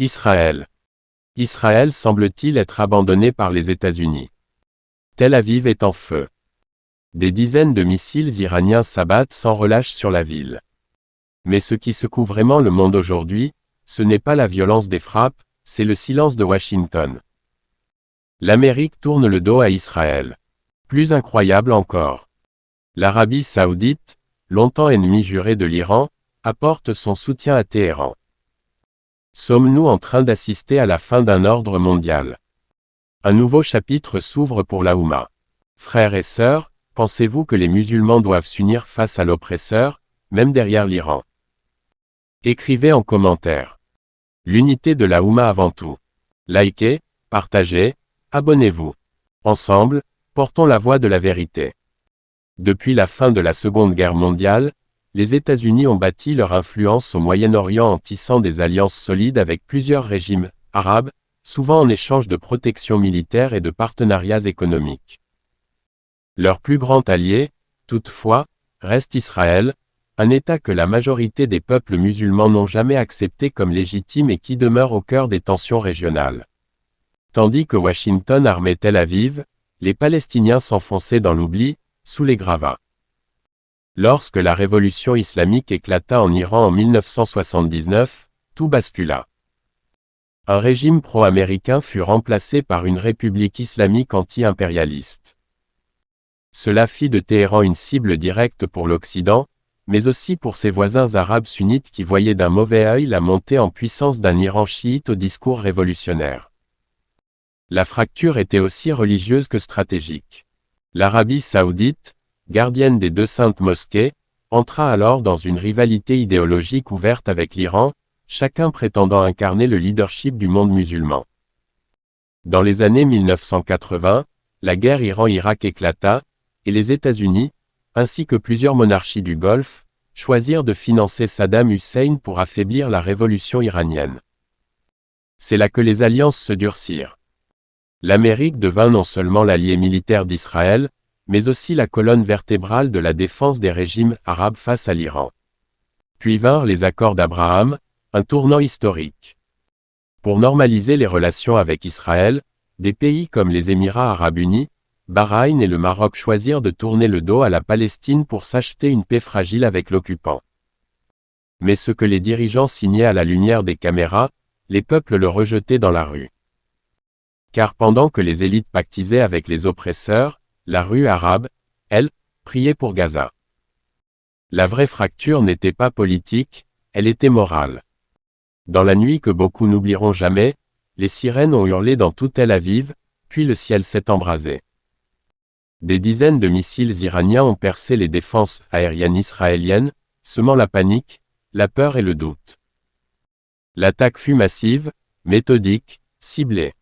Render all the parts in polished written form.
Israël. Israël semble-t-il être abandonné par les États-Unis. Tel Aviv est en feu. Des dizaines de missiles iraniens s'abattent sans relâche sur la ville. Mais ce qui secoue vraiment le monde aujourd'hui, ce n'est pas la violence des frappes, c'est le silence de Washington. L'Amérique tourne le dos à Israël. Plus incroyable encore. L'Arabie saoudite, longtemps ennemie jurée de l'Iran, apporte son soutien à Téhéran. Sommes-nous en train d'assister à la fin d'un ordre mondial? Un nouveau chapitre s'ouvre pour la Oumma. Frères et sœurs, pensez-vous que les musulmans doivent s'unir face à l'oppresseur, même derrière l'Iran? Écrivez en commentaire. L'unité de la Oumma avant tout. Likez, partagez, abonnez-vous. Ensemble, portons la voix de la vérité. Depuis la fin de la Seconde Guerre mondiale, les États-Unis ont bâti leur influence au Moyen-Orient en tissant des alliances solides avec plusieurs régimes arabes, souvent en échange de protection militaire et de partenariats économiques. Leur plus grand allié, toutefois, reste Israël, un État que la majorité des peuples musulmans n'ont jamais accepté comme légitime et qui demeure au cœur des tensions régionales. Tandis que Washington armait Tel Aviv, les Palestiniens s'enfonçaient dans l'oubli, sous les gravats. Lorsque la révolution islamique éclata en Iran en 1979, tout bascula. Un régime pro-américain fut remplacé par une république islamique anti-impérialiste. Cela fit de Téhéran une cible directe pour l'Occident, mais aussi pour ses voisins arabes sunnites qui voyaient d'un mauvais œil la montée en puissance d'un Iran chiite au discours révolutionnaire. La fracture était aussi religieuse que stratégique. L'Arabie saoudite, gardienne des deux saintes mosquées, entra alors dans une rivalité idéologique ouverte avec l'Iran, chacun prétendant incarner le leadership du monde musulman. Dans les années 1980, la guerre Iran-Irak éclata, et les États-Unis, ainsi que plusieurs monarchies du Golfe, choisirent de financer Saddam Hussein pour affaiblir la révolution iranienne. C'est là que les alliances se durcirent. L'Amérique devint non seulement l'allié militaire d'Israël, mais aussi la colonne vertébrale de la défense des régimes arabes face à l'Iran. Puis vinrent les accords d'Abraham, un tournant historique. Pour normaliser les relations avec Israël, des pays comme les Émirats arabes unis, Bahreïn et le Maroc choisirent de tourner le dos à la Palestine pour s'acheter une paix fragile avec l'occupant. Mais ce que les dirigeants signaient à la lumière des caméras, les peuples le rejetaient dans la rue. Car pendant que les élites pactisaient avec les oppresseurs, la rue arabe, elle, priait pour Gaza. La vraie fracture n'était pas politique, elle était morale. Dans la nuit que beaucoup n'oublieront jamais, les sirènes ont hurlé dans tout Tel Aviv, puis le ciel s'est embrasé. Des dizaines de missiles iraniens ont percé les défenses aériennes israéliennes, semant la panique, la peur et le doute. L'attaque fut massive, méthodique, ciblée.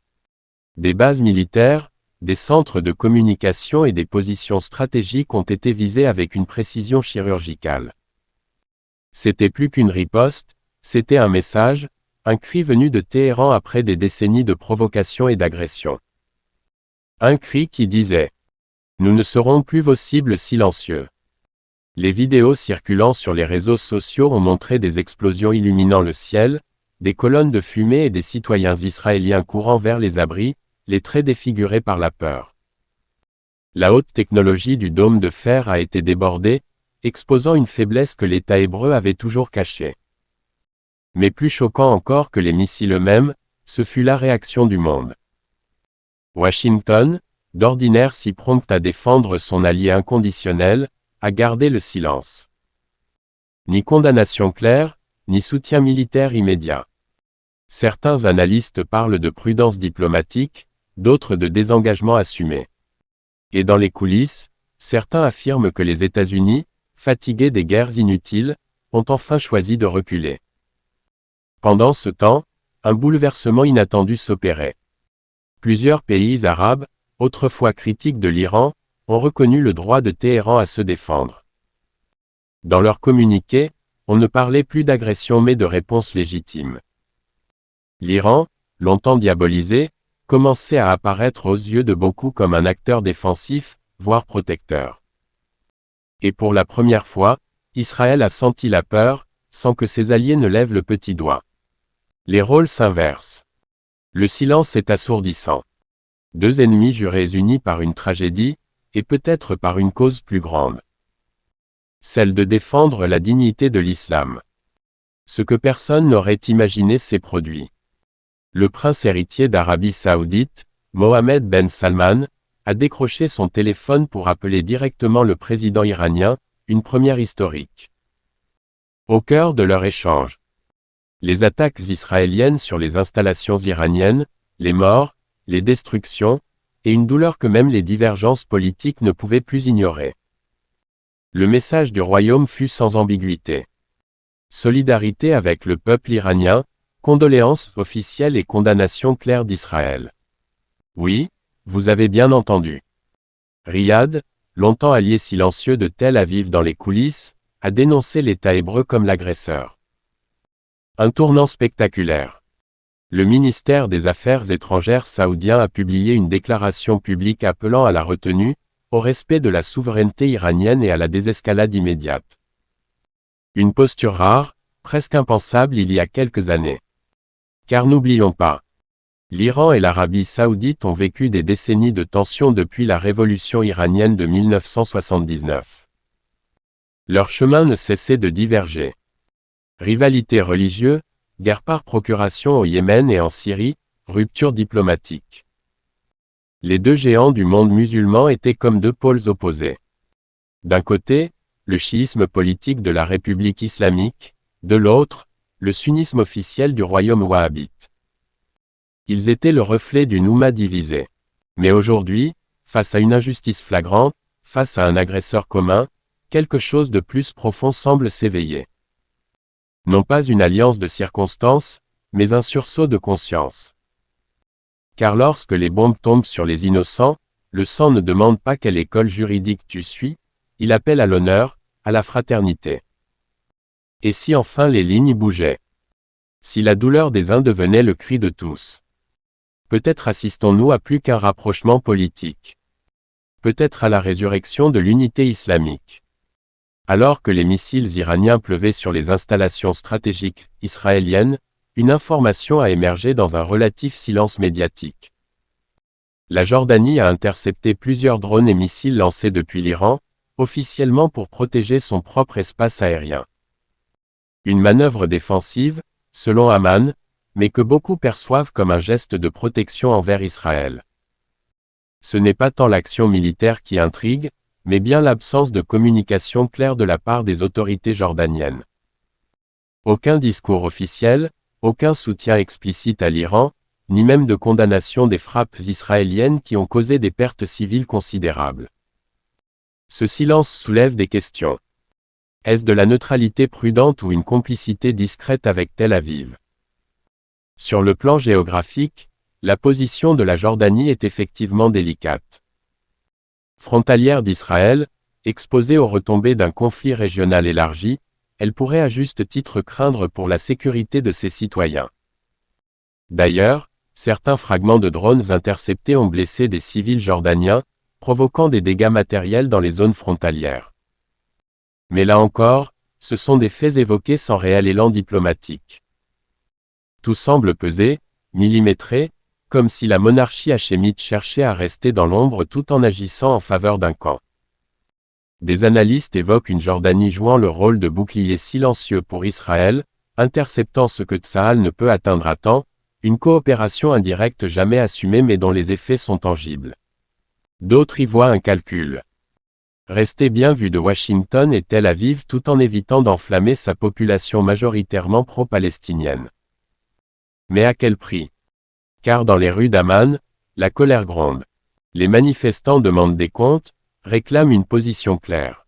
Des bases militaires, des centres de communication et des positions stratégiques ont été visés avec une précision chirurgicale. C'était plus qu'une riposte, c'était un message, un cri venu de Téhéran après des décennies de provocation et d'agression. Un cri qui disait « Nous ne serons plus vos cibles silencieux ». Les vidéos circulant sur les réseaux sociaux ont montré des explosions illuminant le ciel, des colonnes de fumée et des citoyens israéliens courant vers les abris, les traits défigurés par la peur. La haute technologie du dôme de fer a été débordée, exposant une faiblesse que l'État hébreu avait toujours cachée. Mais plus choquant encore que les missiles eux-mêmes, ce fut la réaction du monde. Washington, d'ordinaire si prompte à défendre son allié inconditionnel, a gardé le silence. Ni condamnation claire, ni soutien militaire immédiat. Certains analystes parlent de prudence diplomatique, d'autres de désengagement assumé. Et dans les coulisses, certains affirment que les États-Unis, fatigués des guerres inutiles, ont enfin choisi de reculer. Pendant ce temps, un bouleversement inattendu s'opérait. Plusieurs pays arabes, autrefois critiques de l'Iran, ont reconnu le droit de Téhéran à se défendre. Dans leur communiqué, on ne parlait plus d'agression mais de réponse légitime. L'Iran, longtemps diabolisé, commençait à apparaître aux yeux de beaucoup comme un acteur défensif, voire protecteur. Et pour la première fois, Israël a senti la peur, sans que ses alliés ne lèvent le petit doigt. Les rôles s'inversent. Le silence est assourdissant. Deux ennemis jurés unis par une tragédie, et peut-être par une cause plus grande. Celle de défendre la dignité de l'islam. Ce que personne n'aurait imaginé s'est produit. Le prince héritier d'Arabie Saoudite, Mohammed Ben Salman, a décroché son téléphone pour appeler directement le président iranien, une première historique. Au cœur de leur échange. Les attaques israéliennes sur les installations iraniennes, les morts, les destructions, et une douleur que même les divergences politiques ne pouvaient plus ignorer. Le message du royaume fut sans ambiguïté. Solidarité avec le peuple iranien, condoléances officielles et condamnation claire d'Israël. Oui, vous avez bien entendu. Riyad, longtemps allié silencieux de Tel Aviv dans les coulisses, a dénoncé l'État hébreu comme l'agresseur. Un tournant spectaculaire. Le ministère des Affaires étrangères saoudien a publié une déclaration publique appelant à la retenue, au respect de la souveraineté iranienne et à la désescalade immédiate. Une posture rare, presque impensable il y a quelques années. Car n'oublions pas, l'Iran et l'Arabie saoudite ont vécu des décennies de tensions depuis la révolution iranienne de 1979. Leurs chemins ne cessaient de diverger. Rivalité religieuse, guerre par procuration au Yémen et en Syrie, rupture diplomatique. Les deux géants du monde musulman étaient comme deux pôles opposés. D'un côté, le chiisme politique de la République islamique, de l'autre, le sunnisme officiel du royaume wahhabite. Ils étaient le reflet d'une oumma divisée. Mais aujourd'hui, face à une injustice flagrante, face à un agresseur commun, quelque chose de plus profond semble s'éveiller. Non pas une alliance de circonstances, mais un sursaut de conscience. Car lorsque les bombes tombent sur les innocents, le sang ne demande pas quelle école juridique tu suis, il appelle à l'honneur, à la fraternité. Et si enfin les lignes bougeaient? Si la douleur des uns devenait le cri de tous? Peut-être assistons-nous à plus qu'un rapprochement politique. Peut-être à la résurrection de l'unité islamique. Alors que les missiles iraniens pleuvaient sur les installations stratégiques israéliennes, une information a émergé dans un relatif silence médiatique. La Jordanie a intercepté plusieurs drones et missiles lancés depuis l'Iran, officiellement pour protéger son propre espace aérien. Une manœuvre défensive, selon Amman, mais que beaucoup perçoivent comme un geste de protection envers Israël. Ce n'est pas tant l'action militaire qui intrigue, mais bien l'absence de communication claire de la part des autorités jordaniennes. Aucun discours officiel, aucun soutien explicite à l'Iran, ni même de condamnation des frappes israéliennes qui ont causé des pertes civiles considérables. Ce silence soulève des questions. Est-ce de la neutralité prudente ou une complicité discrète avec Tel Aviv? Sur le plan géographique, la position de la Jordanie est effectivement délicate. Frontalière d'Israël, exposée aux retombées d'un conflit régional élargi, elle pourrait à juste titre craindre pour la sécurité de ses citoyens. D'ailleurs, certains fragments de drones interceptés ont blessé des civils jordaniens, provoquant des dégâts matériels dans les zones frontalières. Mais là encore, ce sont des faits évoqués sans réel élan diplomatique. Tout semble peser, millimétré, comme si la monarchie hachémite cherchait à rester dans l'ombre tout en agissant en faveur d'un camp. Des analystes évoquent une Jordanie jouant le rôle de bouclier silencieux pour Israël, interceptant ce que Tsahal ne peut atteindre à temps, une coopération indirecte jamais assumée mais dont les effets sont tangibles. D'autres y voient un calcul. Rester bien vu de Washington et Tel Aviv tout en évitant d'enflammer sa population majoritairement pro-palestinienne. Mais à quel prix? Car dans les rues d'Amman, la colère gronde. Les manifestants demandent des comptes, réclament une position claire.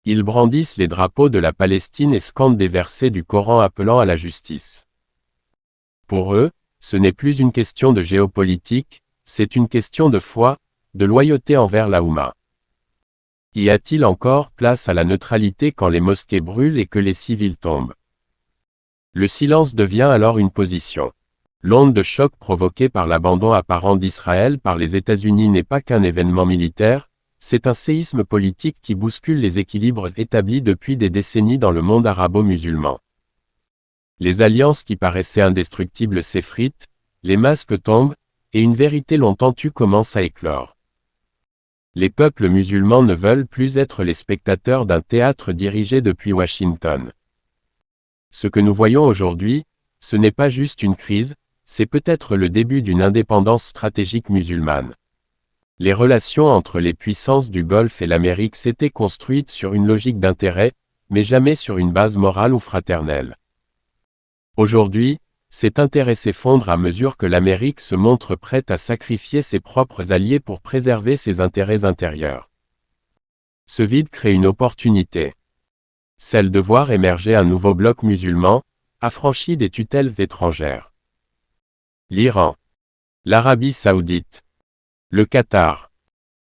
Ils brandissent les drapeaux de la Palestine et scandent des versets du Coran appelant à la justice. Pour eux, ce n'est plus une question de géopolitique, c'est une question de foi, de loyauté envers la Oumma. Y a-t-il encore place à la neutralité quand les mosquées brûlent et que les civils tombent? Le silence devient alors une position. L'onde de choc provoquée par l'abandon apparent d'Israël par les États-Unis n'est pas qu'un événement militaire, c'est un séisme politique qui bouscule les équilibres établis depuis des décennies dans le monde arabo-musulman. Les alliances qui paraissaient indestructibles s'effritent, les masques tombent, et une vérité longtemps tue commence à éclore. Les peuples musulmans ne veulent plus être les spectateurs d'un théâtre dirigé depuis Washington. Ce que nous voyons aujourd'hui, ce n'est pas juste une crise, c'est peut-être le début d'une indépendance stratégique musulmane. Les relations entre les puissances du Golfe et l'Amérique s'étaient construites sur une logique d'intérêt, mais jamais sur une base morale ou fraternelle. Aujourd'hui, cet intérêt s'effondre à mesure que l'Amérique se montre prête à sacrifier ses propres alliés pour préserver ses intérêts intérieurs. Ce vide crée une opportunité. Celle de voir émerger un nouveau bloc musulman, affranchi des tutelles étrangères. L'Iran, l'Arabie saoudite, le Qatar,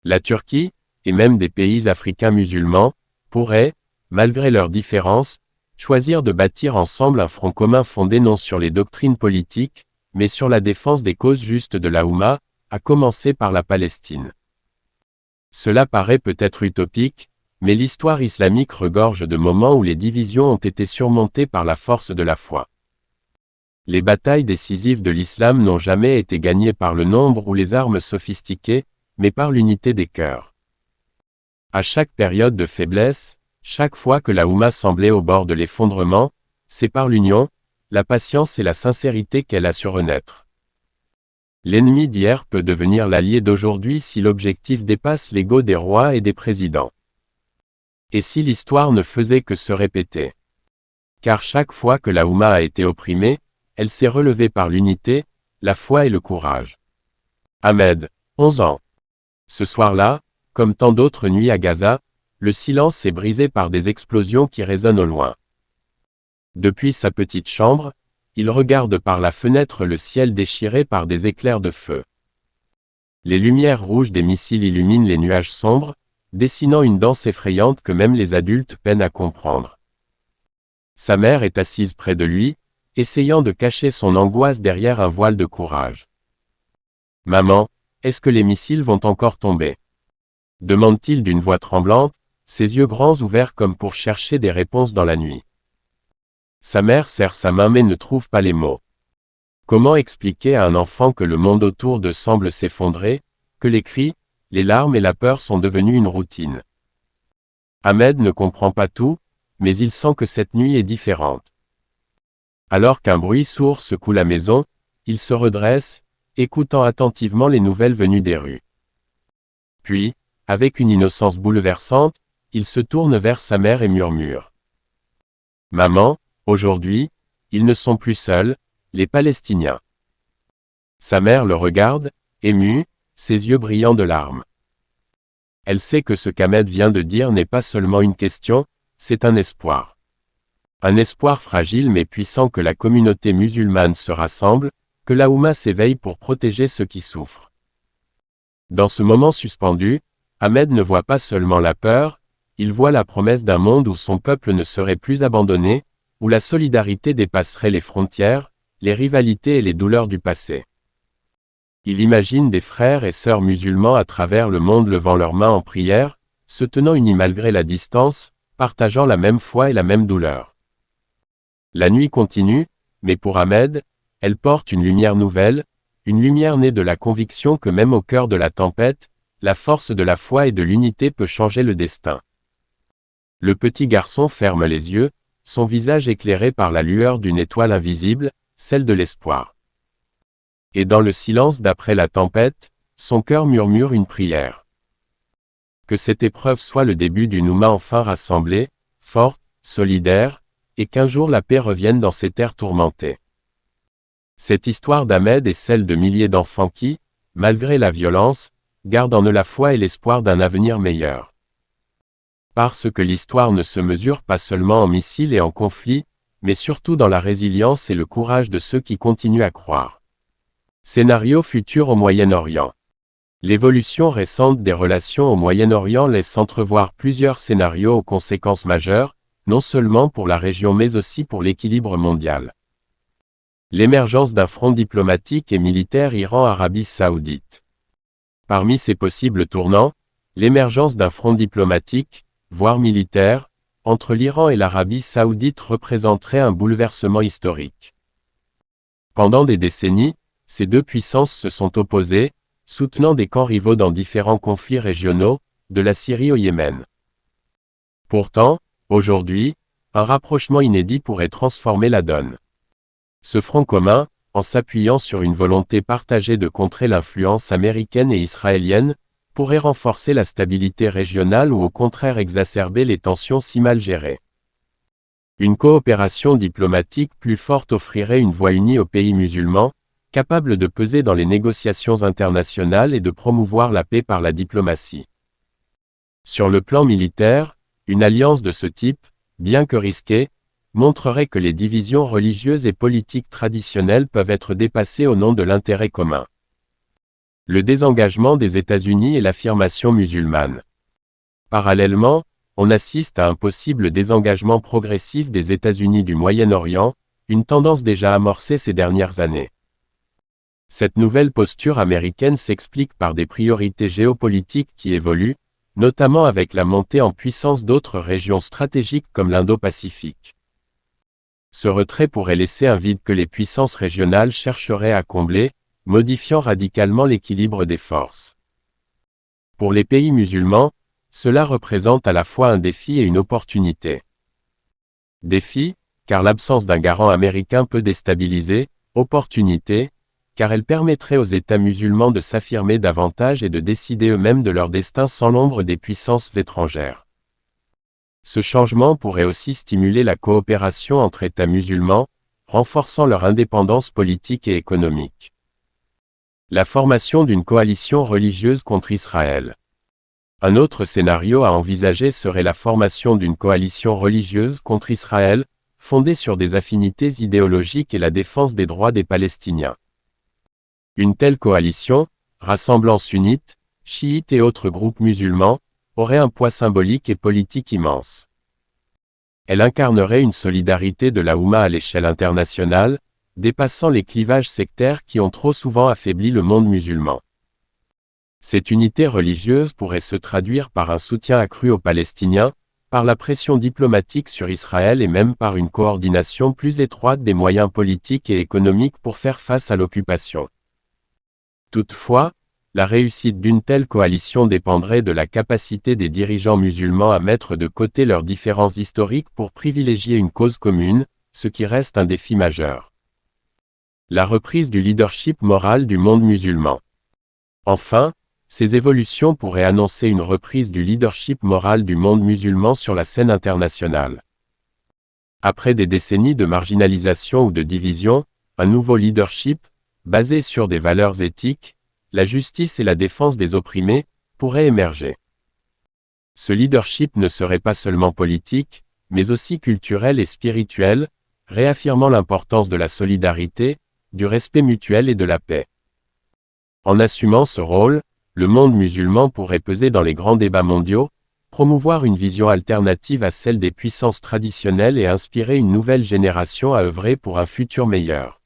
la Turquie, et même des pays africains musulmans, pourraient, malgré leurs différences, choisir de bâtir ensemble un front commun fondé non sur les doctrines politiques, mais sur la défense des causes justes de la Oumma, à commencer par la Palestine. Cela paraît peut-être utopique, mais l'histoire islamique regorge de moments où les divisions ont été surmontées par la force de la foi. Les batailles décisives de l'islam n'ont jamais été gagnées par le nombre ou les armes sophistiquées, mais par l'unité des cœurs. À chaque période de faiblesse, chaque fois que la Oumma semblait au bord de l'effondrement, c'est par l'union, la patience et la sincérité qu'elle a su renaître. L'ennemi d'hier peut devenir l'allié d'aujourd'hui si l'objectif dépasse l'ego des rois et des présidents. Et si l'histoire ne faisait que se répéter? Car chaque fois que la Oumma a été opprimée, elle s'est relevée par l'unité, la foi et le courage. Ahmed, 11 ans. Ce soir-là, comme tant d'autres nuits à Gaza, le silence est brisé par des explosions qui résonnent au loin. Depuis sa petite chambre, il regarde par la fenêtre le ciel déchiré par des éclairs de feu. Les lumières rouges des missiles illuminent les nuages sombres, dessinant une danse effrayante que même les adultes peinent à comprendre. Sa mère est assise près de lui, essayant de cacher son angoisse derrière un voile de courage. « Maman, est-ce que les missiles vont encore tomber ?» demande-t-il d'une voix tremblante, ses yeux grands ouverts comme pour chercher des réponses dans la nuit. Sa mère serre sa main mais ne trouve pas les mots. Comment expliquer à un enfant que le monde autour d'eux semble s'effondrer, que les cris, les larmes et la peur sont devenus une routine? Ahmed ne comprend pas tout, mais il sent que cette nuit est différente. Alors qu'un bruit sourd secoue la maison, il se redresse, écoutant attentivement les nouvelles venues des rues. Puis, avec une innocence bouleversante, il se tourne vers sa mère et murmure. « Maman, aujourd'hui, ils ne sont plus seuls, les Palestiniens. » Sa mère le regarde, émue, ses yeux brillants de larmes. Elle sait que ce qu'Ahmed vient de dire n'est pas seulement une question, c'est un espoir. Un espoir fragile mais puissant que la communauté musulmane se rassemble, que la Oumma s'éveille pour protéger ceux qui souffrent. Dans ce moment suspendu, Ahmed ne voit pas seulement la peur, il voit la promesse d'un monde où son peuple ne serait plus abandonné, où la solidarité dépasserait les frontières, les rivalités et les douleurs du passé. Il imagine des frères et sœurs musulmans à travers le monde levant leurs mains en prière, se tenant unis malgré la distance, partageant la même foi et la même douleur. La nuit continue, mais pour Ahmed, elle porte une lumière nouvelle, une lumière née de la conviction que même au cœur de la tempête, la force de la foi et de l'unité peut changer le destin. Le petit garçon ferme les yeux, son visage éclairé par la lueur d'une étoile invisible, celle de l'espoir. Et dans le silence d'après la tempête, son cœur murmure une prière. Que cette épreuve soit le début d'une Oumma enfin rassemblée, forte, solidaire, et qu'un jour la paix revienne dans ces terres tourmentées. Cette histoire d'Ahmed est celle de milliers d'enfants qui, malgré la violence, gardent en eux la foi et l'espoir d'un avenir meilleur. Parce que l'histoire ne se mesure pas seulement en missiles et en conflits, mais surtout dans la résilience et le courage de ceux qui continuent à croire. Scénario futur au Moyen-Orient. L'évolution récente des relations au Moyen-Orient laisse entrevoir plusieurs scénarios aux conséquences majeures, non seulement pour la région mais aussi pour l'équilibre mondial. L'émergence d'un front diplomatique et militaire Iran-Arabie saoudite. Parmi ces possibles tournants, l'émergence d'un front diplomatique, voire militaire, entre l'Iran et l'Arabie saoudite représenterait un bouleversement historique. Pendant des décennies, ces deux puissances se sont opposées, soutenant des camps rivaux dans différents conflits régionaux, de la Syrie au Yémen. Pourtant, aujourd'hui, un rapprochement inédit pourrait transformer la donne. Ce front commun, en s'appuyant sur une volonté partagée de contrer l'influence américaine et israélienne, pourrait renforcer la stabilité régionale ou au contraire exacerber les tensions si mal gérées. Une coopération diplomatique plus forte offrirait une voie unie aux pays musulmans, capable de peser dans les négociations internationales et de promouvoir la paix par la diplomatie. Sur le plan militaire, une alliance de ce type, bien que risquée, montrerait que les divisions religieuses et politiques traditionnelles peuvent être dépassées au nom de l'intérêt commun. Le désengagement des États-Unis et l'affirmation musulmane. Parallèlement, on assiste à un possible désengagement progressif des États-Unis du Moyen-Orient, une tendance déjà amorcée ces dernières années. Cette nouvelle posture américaine s'explique par des priorités géopolitiques qui évoluent, notamment avec la montée en puissance d'autres régions stratégiques comme l'Indo-Pacifique. Ce retrait pourrait laisser un vide que les puissances régionales chercheraient à combler, modifiant radicalement l'équilibre des forces. Pour les pays musulmans, cela représente à la fois un défi et une opportunité. Défi, car l'absence d'un garant américain peut déstabiliser, opportunité, car elle permettrait aux États musulmans de s'affirmer davantage et de décider eux-mêmes de leur destin sans l'ombre des puissances étrangères. Ce changement pourrait aussi stimuler la coopération entre États musulmans, renforçant leur indépendance politique et économique. La formation d'une coalition religieuse contre Israël. Un autre scénario à envisager serait la formation d'une coalition religieuse contre Israël, fondée sur des affinités idéologiques et la défense des droits des Palestiniens. Une telle coalition, rassemblant sunnites, chiites et autres groupes musulmans, aurait un poids symbolique et politique immense. Elle incarnerait une solidarité de la Oumma à l'échelle internationale, dépassant les clivages sectaires qui ont trop souvent affaibli le monde musulman. Cette unité religieuse pourrait se traduire par un soutien accru aux Palestiniens, par la pression diplomatique sur Israël et même par une coordination plus étroite des moyens politiques et économiques pour faire face à l'occupation. Toutefois, la réussite d'une telle coalition dépendrait de la capacité des dirigeants musulmans à mettre de côté leurs différences historiques pour privilégier une cause commune, ce qui reste un défi majeur. La reprise du leadership moral du monde musulman. Enfin, ces évolutions pourraient annoncer une reprise du leadership moral du monde musulman sur la scène internationale. Après des décennies de marginalisation ou de division, un nouveau leadership, basé sur des valeurs éthiques, la justice et la défense des opprimés, pourrait émerger. Ce leadership ne serait pas seulement politique, mais aussi culturel et spirituel, réaffirmant l'importance de la solidarité, du respect mutuel et de la paix. En assumant ce rôle, le monde musulman pourrait peser dans les grands débats mondiaux, promouvoir une vision alternative à celle des puissances traditionnelles et inspirer une nouvelle génération à œuvrer pour un futur meilleur.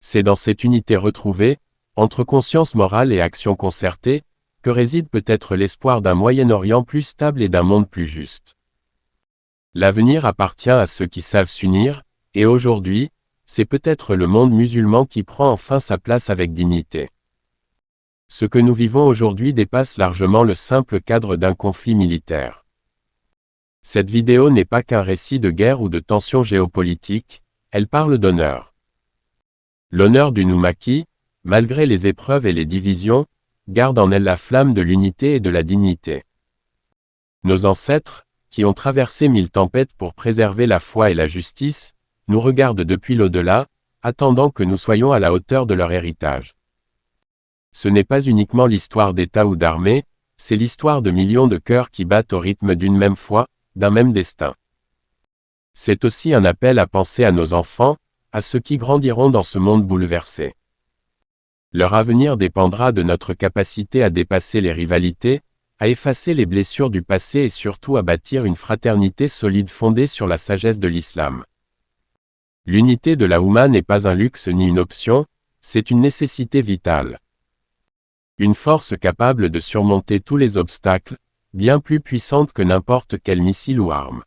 C'est dans cette unité retrouvée, entre conscience morale et action concertée, que réside peut-être l'espoir d'un Moyen-Orient plus stable et d'un monde plus juste. L'avenir appartient à ceux qui savent s'unir, et aujourd'hui, c'est peut-être le monde musulman qui prend enfin sa place avec dignité. Ce que nous vivons aujourd'hui dépasse largement le simple cadre d'un conflit militaire. Cette vidéo n'est pas qu'un récit de guerre ou de tensions géopolitiques, elle parle d'honneur. L'honneur d'une Oumma qui, malgré les épreuves et les divisions, garde en elle la flamme de l'unité et de la dignité. Nos ancêtres, qui ont traversé 1000 tempêtes pour préserver la foi et la justice, nous regardent depuis l'au-delà, attendant que nous soyons à la hauteur de leur héritage. Ce n'est pas uniquement l'histoire d'État ou d'armée, c'est l'histoire de millions de cœurs qui battent au rythme d'une même foi, d'un même destin. C'est aussi un appel à penser à nos enfants, à ceux qui grandiront dans ce monde bouleversé. Leur avenir dépendra de notre capacité à dépasser les rivalités, à effacer les blessures du passé et surtout à bâtir une fraternité solide fondée sur la sagesse de l'islam. L'unité de la Oumma n'est pas un luxe ni une option, c'est une nécessité vitale. Une force capable de surmonter tous les obstacles, bien plus puissante que n'importe quel missile ou arme.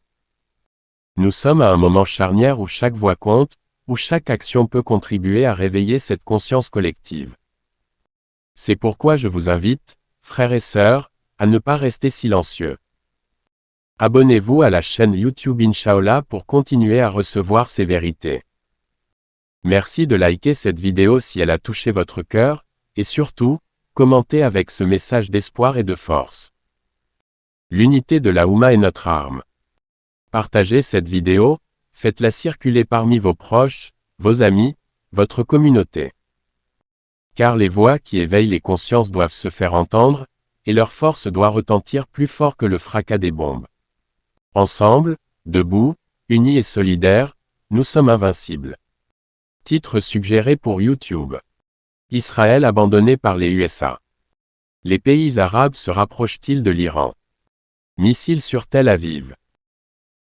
Nous sommes à un moment charnière où chaque voix compte, où chaque action peut contribuer à réveiller cette conscience collective. C'est pourquoi je vous invite, frères et sœurs, à ne pas rester silencieux. Abonnez-vous à la chaîne YouTube Inch'Allah pour continuer à recevoir ces vérités. Merci de liker cette vidéo si elle a touché votre cœur, et surtout, commentez avec ce message d'espoir et de force. L'unité de la Oumma est notre arme. Partagez cette vidéo, faites-la circuler parmi vos proches, vos amis, votre communauté. Car les voix qui éveillent les consciences doivent se faire entendre, et leur force doit retentir plus fort que le fracas des bombes. Ensemble, debout, unis et solidaires, nous sommes invincibles. Titre suggéré pour YouTube. Israël abandonné par les USA. Les pays arabes se rapprochent-ils de l'Iran? Missiles sur Tel Aviv.